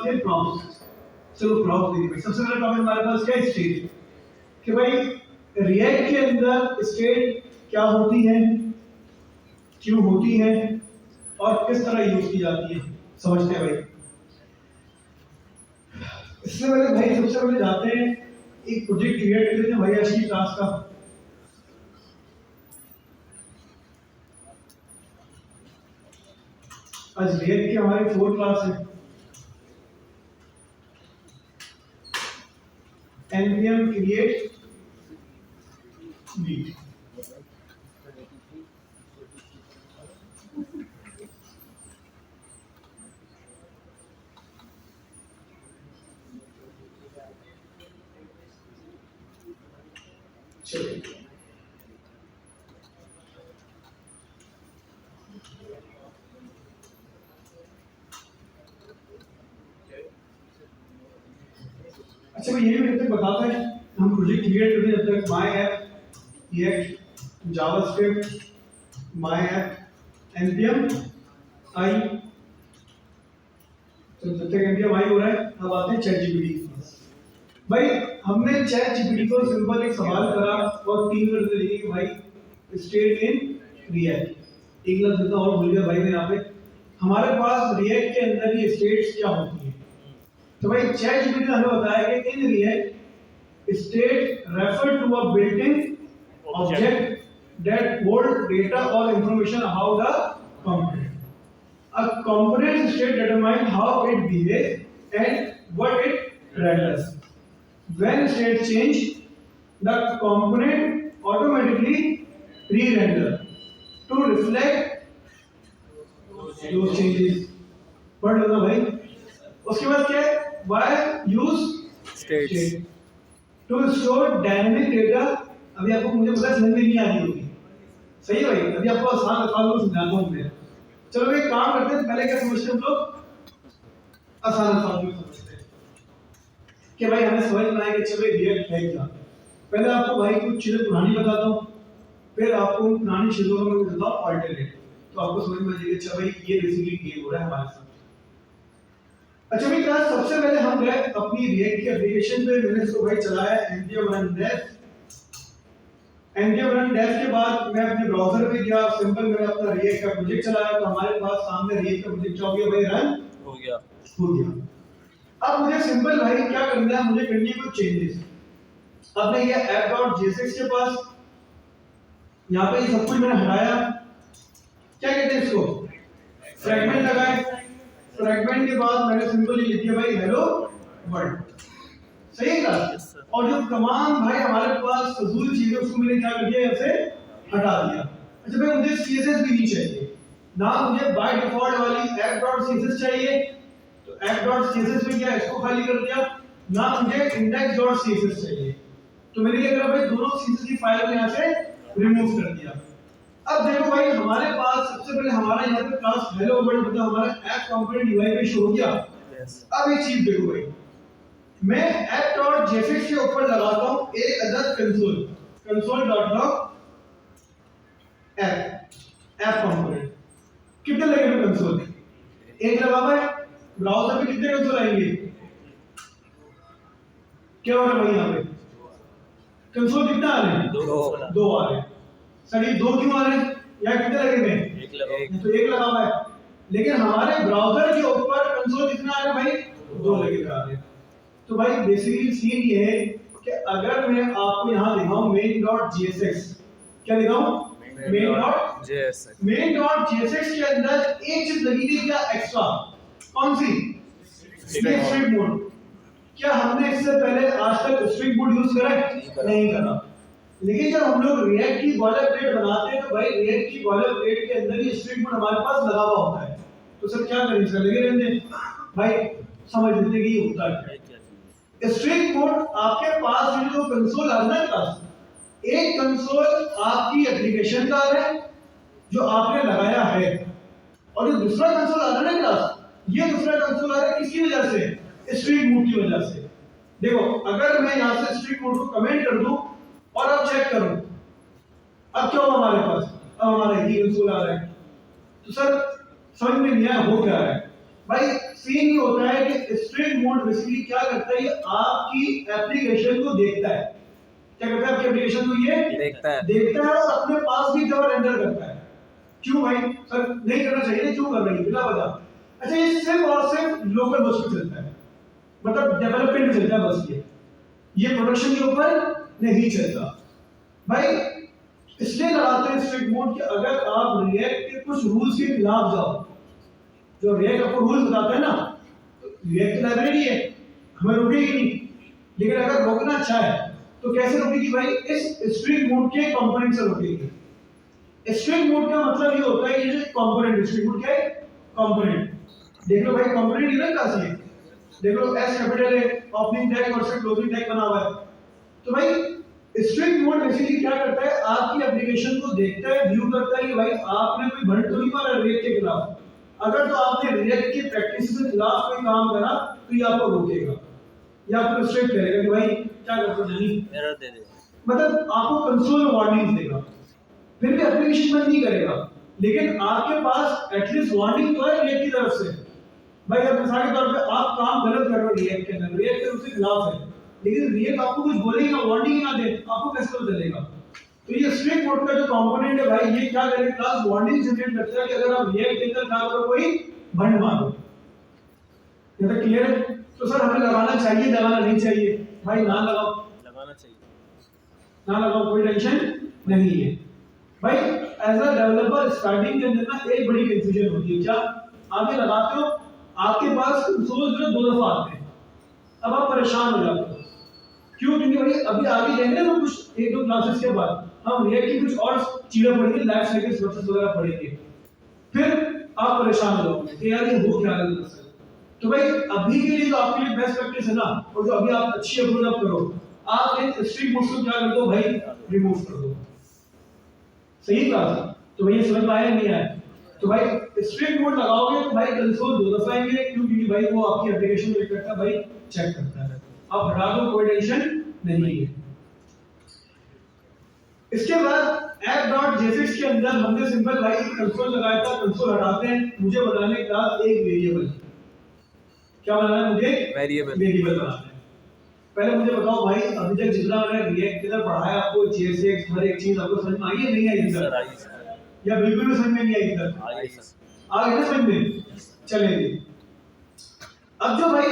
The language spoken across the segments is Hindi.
थे प्रॉब्स। चलो प्रॉब्स देखिए, सबसे पहला टॉपिक हमारे पास क्या है, स्टेट, कि भाई रिएक्ट के अंदर स्टेट क्या होती है, क्यों होती है और किस तरह यूज की जाती है, समझते हैं भाई। इससे पहले भाई सबसे पहले जाते हैं एक प्रोजेक्ट क्रिएट करते हैं भाई आज की क्लास का। आज रिएक्ट की हमारी 4 क्लास है, npm create beat। चलिए अच्छा भाई ये भी जब तक बताता है हम प्रोजेक्ट क्रिएट करते हैं, जब तक my app react JavaScript my app npm आई, तो जब तक npm आई हो रहा है अब आते हैं चैट जीपीटी। भाई हमने चैट जीपीटी को सिंपल एक सवाल करा और 3 मिनट में देखिए कि भाई स्टेट इन रिएक्ट, एक लफ्ज जितना और भूल गया भाई मैं यहाँ पे, हमारे पास रिएक्ट के अंदर ये स्टेट्स क्या होती है। तो भाई चैट जीपीटी ने हमें बताया कि in React state refer to a built-in object that hold data और information about a component. A component state determines how it behaves and what it renders. When state change, the component automatically re-render to reflect those changes। पढ़ लो ना भाई। उसके बाद क्या है? Why use state to store dynamic data। अभी आपको मुझे पता समझ में नहीं आ रही होगी, सही है भाई, अभी आपको आसान अल्फाज में समझाता हूँ मैं। चलो एक काम करते हैं, पहले क्या समझते हैं हम लोग, आसान अल्फाज में समझते हैं कि भाई हमें समझ में आए कि चलो रिएक्ट है क्या। पहले आपको भाई कुछ चीजें पुरानी बताता हूँ, फिर आपको उन पुरानी चीजों में बताता हूँ ऑल्टरनेट, तो आपको समझ में आ जाएगा अच्छा भाई ये बेसिकली गेम हो रहा है हमारे साथ। अच्छा भाई क्लास सबसे पहले हम गए अपनी रिएक्ट की एप्लीकेशन पे, मैंने इसको भाई चलाया npm run dev। npm run dev के बाद मैं अपने ब्राउज़र पे गया, सिंपल मैंने अपना रिएक्ट का प्रोजेक्ट चलाया, तो हमारे पास सामने रिएक्ट का प्रोजेक्ट क्या हो गया भाई, रन हो गया। अब मुझे सिंपल भाई क्या करना है, मुझे करनी है कुछ चेंजेस। अब मैं ये app.jsx के पास यहाँ पे ये सब कुछ मैंने हटाया, क्या कहते हैं इसको, फ्रैगमेंट लगाए। फ्रैगमेंट के बाद मैंने सिंपल लिख दिया भाई हेलो वर्ल्ड, सही है क्लास। और जो तमाम भाई हमारे पास फजूल चीजें उसको मैंने क्या कर दिया, ऐसे हटा दिया। अच्छा भाई मुझे सीएसएस भी नहीं चाहिए ना, मुझे बाय डिफॉल्ट वाली app.css चाहिए, तो app.css में क्या इसको खाली कर दिया ना, मुझे index.css चाहिए, तो मैंने क्या करा भाई दोनों css की फाइल को यहाँ से रिमूव कर दिया। अब देखो भाई हमारे पास सबसे पहले हमारा यहाँ पे क्लास हेलो वर्ल्ड मतलब हमारा ऐप कंपोनेंट यूआई पे शो हो गया। अब एक चीज देखो भाई, मैं app.jsx के ऊपर लगाता हूँ एक other console, console.log app component, कितने लगेंगे कंसोल, एक लगा हुआ है। ब्राउज़र पे कितने कंसोल आएंगे, क्या हो रहा है भाई यहाँ पे, कंसोल कितना आ रहे हैं, 2 आ रहे हैं। सर ये 2 क्यों आ रहे हैं, या कितने लगेंगे, तो एक लगा हुआ है, लेकिन हमारे ब्राउज़र के ऊपर कंसोल कितना आ रहा है भाई, 2 लगे आ रहे हैं। तो भाई बेसिकली सीन ये है कि अगर मैं आपको यहाँ दिखाऊं main.jsx, क्या दिखाऊं, main.jsx के अंदर एक चीज लगी थी क्या एक्स्ट्रा, कौन सी, स्ट्रिंग मोड। क्या हमने इससे पहले आज तक स्ट्रिंग मोड यूज करा है, नहीं करा, लेकिन जब हम लोग रिएक्ट की बॉयलरप्लेट बनाते हैं तो भाई रिएक्ट की बॉयलरप्लेट के अंदर ये स्ट्रिंग मोड हमारे पास लगा हुआ होता है, तो सर क्या करें, इसका लगे रहने दें भाई, समझ लेते कि ये होता है। स्ट्रिंग मोड आपके पास जो कंसोल आ रहा है क्लास, एक कंसोल आपकी एप्लीकेशन का आ रहा है जो आपने लगाया है, और जो दूसरा कंसोल आ रहा है क्लास, ये दूसरा कंसोल आ रहा है किसकी वजह से, स्ट्रिंग मोड की वजह से। देखो अगर मैं यहाँ से स्ट्रिंग मोड को कमेंट कर दूं और अब चेक करूं, अब क्या होगा हमारे पास, अब हमारा ही कंसोल आ रहा है, तो सर समझ में नहीं आया हो क्या रहा है भाई। सीन ये होता है कि स्ट्रिंग मोड बेसिकली क्या करता है, ये आपकी एप्लीकेशन को देखता है। क्या करता है? आपकी एप्लीकेशन को ये देखता है और अपने पास भी जब रेंडर करता है। क्यों भाई सर नहीं करना चाहिए, क्यों कर रही है बिना वजह? अच्छा, ये सिर्फ और सिर्फ लोकल बस पे चलता है, मतलब डेवलपमेंट में चलता है बस, ये प्रोडक्शन के ऊपर नहीं चलता भाई। इसलिए लगाते हैं स्ट्रिक्ट मोड कि अगर आप रिएक्ट के कुछ रूल्स के खिलाफ जाओ, जो रिएक्ट आपको रूल्स बताता है ना, तो रिएक्ट लाइब्रेरी है, हमें रोकेगी नहीं, लेकिन अगर रोकना चाहे तो कैसे रोकेगी भाई? इस स्ट्रिक्ट मोड के कंपोनेंट से रोकेगी। स्ट्रिंग मोड का मतलब ये होता है, ये जो कंपोनेंट, स्ट्रिंग मोड क्या है? कंपोनेंट। देख लो भाई कंपोनेंट इधर का सी है, देख लो एस कैपिटल है, ओपनिंग टैग और फिर क्लोजिंग टैग बना हुआ है। तो भाई स्ट्रिंग मोड बेसिकली क्या करता है, आपकी एप्लीकेशन को देखता है, व्यू करता है कि भाई आपने कोई भंड तो नहीं मारा रिएक्ट के खिलाफ। अगर तो आपने रिएक्ट की प्रैक्टिस के खिलाफ कोई काम करा तो ये आपको रोकेगा, या आपको रिस्ट्रिक्ट करेगा कि भाई क्या करते हो, नहीं एरर दे देगा, मतलब आपको कंसोल में वार्निंग देगा। फिर भी एप्लीकेशन बंद नहीं करेगा, लेकिन आपके पास एटलीस्ट वार्निंग तो है रिएक्ट की तरफ से। भाई अब मिसाल के तौर पे आप काम गलत कर रहे हो रिएक्ट के अंदर, रिएक्ट के उसके खिलाफ है, लेकिन रिएक्ट आपको कुछ बोलेगा, वार्निंग ना दे, आपको कैसे पता चलेगा? तो ये स्ट्रिक्ट मोड का जो कंपोनेंट है भाई, ये क्या करेगा? क्लास वार्निंग जनरेट करता है कि अगर आप रिएक्ट के अंदर काम करो, कोई भंड मारो। ये तो क्लियर है? तो सर हमें लगाना चाहिए, लगाना नहीं चाहिए? भाई ना लगाओ, लगाना चाहिए, ना लगाओ, कोई टेंशन नहीं है भाई। एज अ डेवलपर स्टार्टिंग के अंदर ना एक बड़ी कंफ्यूजन होती है, क्या आगे लगाते हो, आपके पास कंसोल जो दो दफा आते हैं, अब आप परेशान हो जाते हो। क्यों? क्योंकि भाई अभी आगे जाएंगे ना कुछ एक दो क्लासेस के बाद हम रिएक्ट की कुछ और चीजें पढ़ेंगे, लाइफ साइकिल प्रोसेस वगैरह पढ़ेंगे, फिर आप परेशान हो जाओगे कि यार ये हो क्या रहा है। तो भाई अभी के लिए तो आपके लिए बेस्ट प्रैक्टिस है ना, और जो अभी आप अच्छी अप्रोच आप करो, आप एक स्ट्रिक्ट मोड को क्या कर दो भाई, रिमूव कर दो। सही बात है? तो भाई समझ में आया नहीं आया? तो भाई स्ट्रिक्ट मोड लगाओगे तो भाई कंसोल दो दफा आएंगे, क्योंकि भाई वो आपकी एप्लीकेशन में करता है, भाई चेक करता है। आप हटा दो, कोई टेंशन नहीं है। इसके बाद app.jfix के अंदर हमने सिंपल भाई कंसोल लगाया था, कंसोल हटाते हैं, मुझे बनाने क्लास एक वेरिएबल। क्या बनाना है मुझे? वेरिएबल बनाना है। पहले मुझे बताओ भाई, अभी तक जितना मैंने रिएक्ट किधर पढ़ाया आपको, JSX हर एक चीज आपको समझ में आई है नहीं आई इधर? या बिल्कुल भी समझ में नहीं आई इधर? आ गई ना समझ में? चलेंगे। अब जो भाई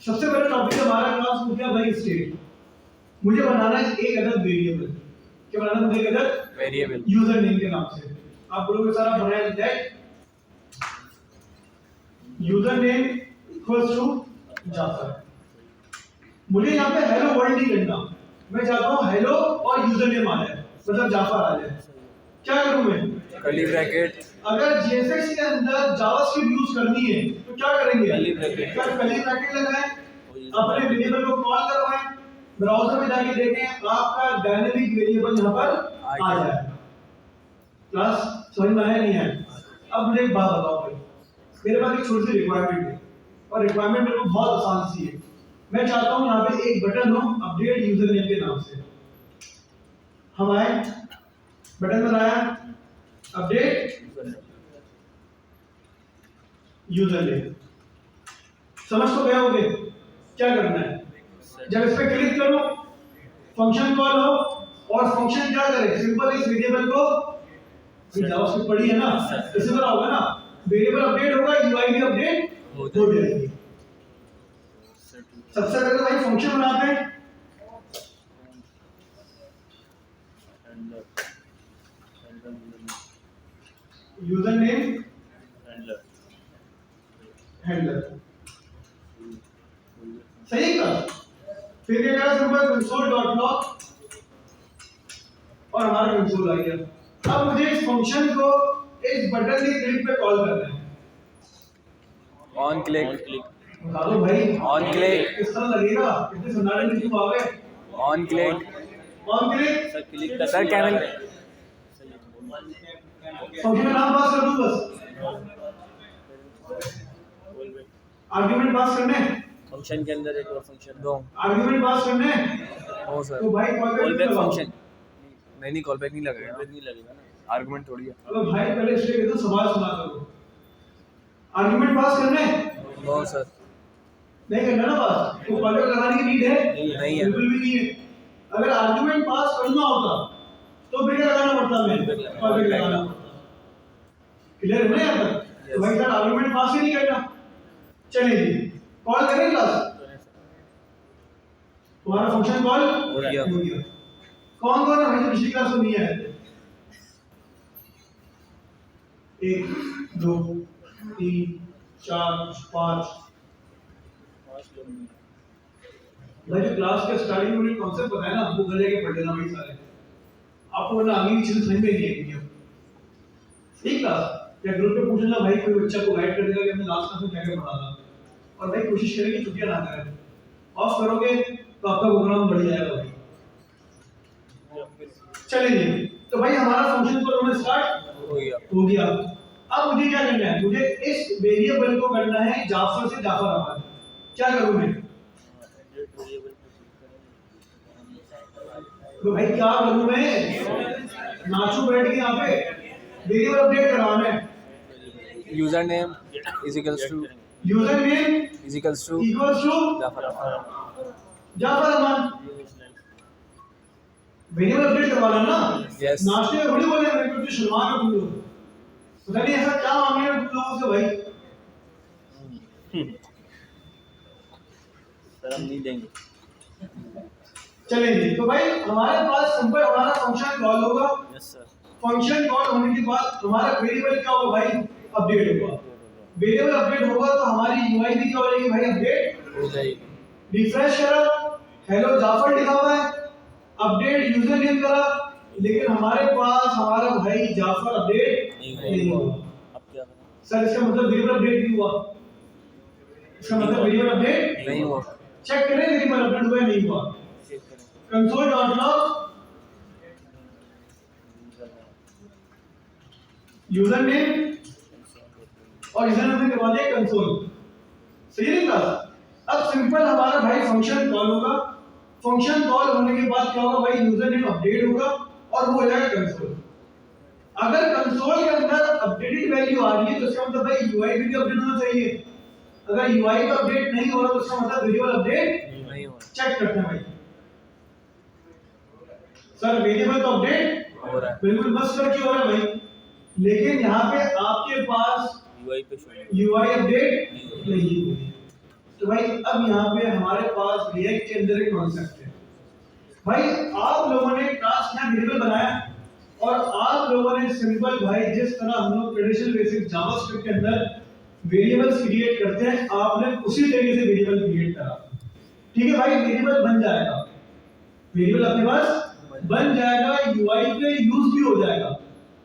सबसे पहले टॉपिक हमारा क्लास हो गया भाई स्टेट। मुझे बनाना है एक अलग वेरिएबल। क्या बनाना है मुझे? एक अलग वेरिएबल यूजर नेम के नाम से। आप बोलोगे सर आप बनाया that user name equals to Jafar. मुझे यहाँ पे हेलो वर्ल्ड नहीं करना, मैं चाहता हूँ हेलो और यूजर नेम आ जाए, मतलब जाफर आ जाए। क्या करूँ मैं? Curly bracket. अगर JSX के अंदर जावास्क्रिप्ट यूज करनी है तो क्या करेंगे? कर्ली ब्रैकेट लगाएं, अपने वेरिएबल को कॉल करवाएं, ब्राउज़र में जाके देखें आपका डायनामिक वेरिएबल यहाँ पर आ जाए। क्लास समझ में आया नहीं आया? अब मुझे एक बात बताओ भाई, मेरे पास एक छोटी सी रिक्वायरमेंट है, और रिक्वायरमेंट मेरे को बहुत आसान सी है। मैं चाहता हूँ यहाँ पे एक बटन हो अपडेट यूजर नेम के नाम से। हम आए, बटन बनाया, अपडेट यूजर नेम। समझ तो गए होंगे क्या करना है? जब इस पे क्लिक करो, फंक्शन कॉल हो, और फंक्शन क्या करे? सिंपल इस वेरिएबल को, जावास्क्रिप्ट पढ़ी है ना, इसी तरह होगा ना, वेरिएबल अपडेट होगा, यूआई भी अपडेट हो जाएगी। सबसे पहले भाई फंक्शन बनाते हैं, यूजर नेम हैंडलर। सही का? फिर क्या करा? सिंपल console.log और हमारा कंसोल आ गया। अब मुझे इस फंक्शन को इस बटन के क्लिक पे कॉल करना है। ऑन क्लिक बता दो भाई, ऑन क्लिक किस तरह लगेगा? कितने सन्नाटे में क्यों आ गए? ऑन क्लिक सर, क्लिक का सर कैमल फंक्शन का नाम पास कर दूं बस, आर्गुमेंट पास करने फंक्शन के अंदर एक और फंक्शन दो, आर्गुमेंट पास करने हो सर। तो भाई कॉल बैक फंक्शन नहीं, कॉल बैक नहीं लगेगा ना, आर्गुमेंट थोड़ी है। तो भाई पहले इसलिए कहता सवाल सुना करो, आर्गुमेंट पास करने हो सर। नहीं करना ना पास, तो परफेक्ट लगाने की नीड है नहीं है। बिल्कुल भी नहीं है। अगर आर्गुमेंट पास करना होता तो फिर क्या लगाना पड़ता हमें, परफेक्ट लगाना पड़ता। क्लियर है ना यहाँ तक? तो भाई सर आर्गुमेंट पास ही नहीं करना। चलिए जी, कॉल करें क्लास, तुम्हारा फंक्शन कॉल हो गया। कौन कौन है भाई जो पिछली क्लास में नहीं आए थे? 1 2 3 4 5 भाई जो क्लास के स्टार्टिंग में कॉन्सेप्ट बताया ना, वो घर जाके पढ़ लेना भाई सारे, आपको वरना आगे की चीजें समझ में नहीं आएंगी। ठीक क्लास या ग्रुप पे पूछ लेना भाई, कोई बच्चा को गाइड कर देगा कि हमने लास्ट क्लास में क्या क्या पढ़ा था। और भाई कोशिश करें कि छुट्टियां ना करें, ऑफ करोगे तो आपका प्रोग्राम बढ़ जाएगा भाई। चलिए तो भाई हमारा फंक्शन को हमने स्टार्ट हो गया। अब मुझे क्या करना है, मुझे इस वेरिएबल को करना है जाफर से जाफर आबाद। क्या करूं मैं, तो भाई क्या करूं मैं, नाचू बैठ के यहाँ पे वेरिएबल अपडेट करवाना है। User name is equals to Jafar Aman. Variable update करवाना ना। Yes. नाश्ते में थोड़ी बोले मेरे को शर्मा के तुम लोग, पता नहीं ऐसा क्या मांगे तुम लोगों से भाई। सर हम नहीं देंगे। चलेंगे तो भाई हमारे पास सिंपल हमारा फंक्शन कॉल होगा। Yes sir. फंक्शन कॉल होने के बाद हमारा वेरिएबल क्या होगा भाई, अपडेट होगा। वेरिएबल अपडेट होगा तो हमारी यूआई भी क्या हो जाएगी भाई, अपडेट हो जाएगी। रिफ्रेश करा, हेलो जाफर लिखा हुआ है, अपडेट यूजर नेम करा, लेकिन हमारे पास हमारा भाई जाफर अपडेट नहीं हुआ। अब क्या करें सर इसका मतलब वेरिएबल अपडेट नहीं हुआ, इसका मतलब वेरिएबल अपडेट नहीं हुआ। चेक करें वेरिएबल अपडेट हुआ नहीं हुआ। चेक करें। Console dot log user name और यूजर नेम करवा दिया कंसोल। सही है क्लास? अब सिंपल हमारा भाई फंक्शन कॉल होगा। फंक्शन कॉल होने के बाद क्या होगा भाई, यूजर नेम अपडेट होगा और वो हो जाएगा कंसोल। अगर कंसोल के अंदर अपडेटेड वैल्यू आ रही है तो इसका मतलब भाई यूआई भी अपडेट होना चाहिए। अगर यूआई का अपडेट नहीं हो रहा तो इसका मतलब वेरिएबल अपडेट नहीं हुआ। चेक करते हैं भाई। सर वेरिएबल तो अपडेट हो रहा है। बिल्कुल मस्त करके हो रहा है भाई, लेकिन यहाँ पे आपके पास यूआई पे शो यूआई अपडेट नहीं हुई। तो भाई अब यहाँ पे हमारे पास रिएक्ट के अंदर एक कॉन्सेप्ट है भाई। आप लोगों ने क्लास में वेरिएबल बनाया और आप लोगों ने सिंपल भाई जिस तरह हम लोग ट्रेडिशनल बेसिक जावास्क्रिप्ट के अंदर वेरिएबल्स क्रिएट करते हैं, आपने उसी तरीके से वेरिएबल क्रिएट करा। ठीक है भाई, वेरिएबल बन जाएगा, वेरिएबल अपने पास बन जाएगा, यूआई पे यूज भी हो जाएगा।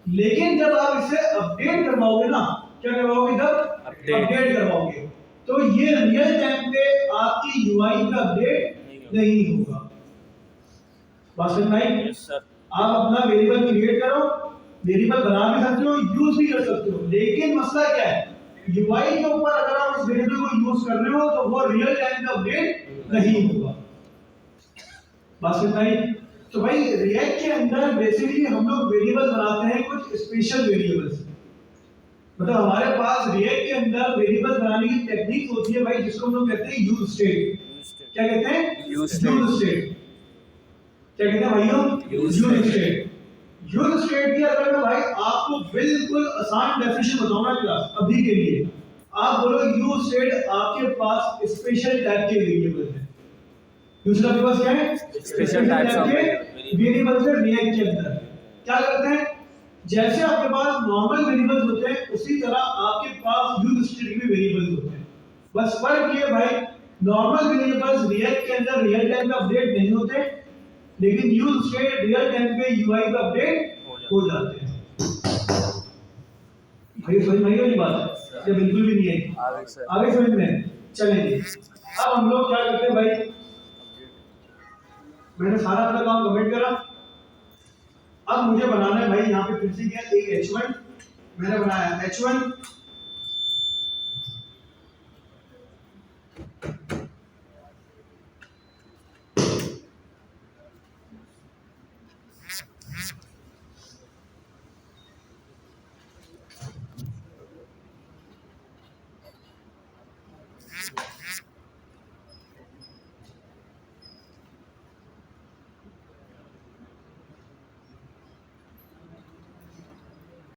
लेकिन जब आप इसे अपडेट करवाओगे ना, क्या करवाओगे, जब अपडेट करवाओगे तो ये रियल टाइम पे आपकी यूआई का अपडेट नहीं होगा। बात समझ में आई? Yes sir. आप अपना वेरिएबल क्रिएट करो, वेरिएबल बना भी सकते हो, यूज भी कर सकते हो, लेकिन मसला क्या है, यूआई के ऊपर अगर आप उस वेरिएबल को यूज कर रहे हो तो वो रियल टाइम पे अपडेट नहीं होगा। बात समझ में आई? तो भाई रिएक्ट के अंदर बेसिकली हम लोग वेरिएबल बनाते हैं कुछ स्पेशल वेरिएबल्स। मतलब हमारे पास रिएक्ट के अंदर वेरिएबल बनाने की टेक्निक होती है भाई, जिसको हम लोग कहते हैं यूज स्टेट। क्या कहते हैं? Use state. क्या कहते हैं भाइयों? Use state. यूज स्टेट की अगर मैं भाई आपको बिल्कुल आसान डेफिनेशन बताऊंगा क्लास अभी के लिए, आप बोलो यूज स्टेट आपके पास स्पेशल टाइप के वेरिएबल है। दूसरा आपके पास क्या है? स्पेशल टाइप्स ऑफ वेरिएबल्स है रिएक्ट के अंदर। क्या करते हैं, जैसे आपके पास नॉर्मल वेरिएबल्स होते हैं उसी तरह आपके पास यूज स्टेट के वेरिएबल्स होते हैं। बस फर्क ये भाई, नॉर्मल वेरिएबल्स रिएक्ट के अंदर रियल टाइम में अपडेट नहीं होते, लेकिन यूज स्टेट रियल टाइम पे यूआई पे अपडेट हो जाते हैं। भाई समझ में आई वाली बात? ये बिल्कुल भी नहीं है, आगे समझ में चलेंगे। अब हम लोग क्या करते हैं भाई, मैंने सारा अपना काम कमेंट करा। अब मुझे बनाना है भाई, यहाँ पे फिर से क्या, एक h1 मैंने बनाया, h1 Yes.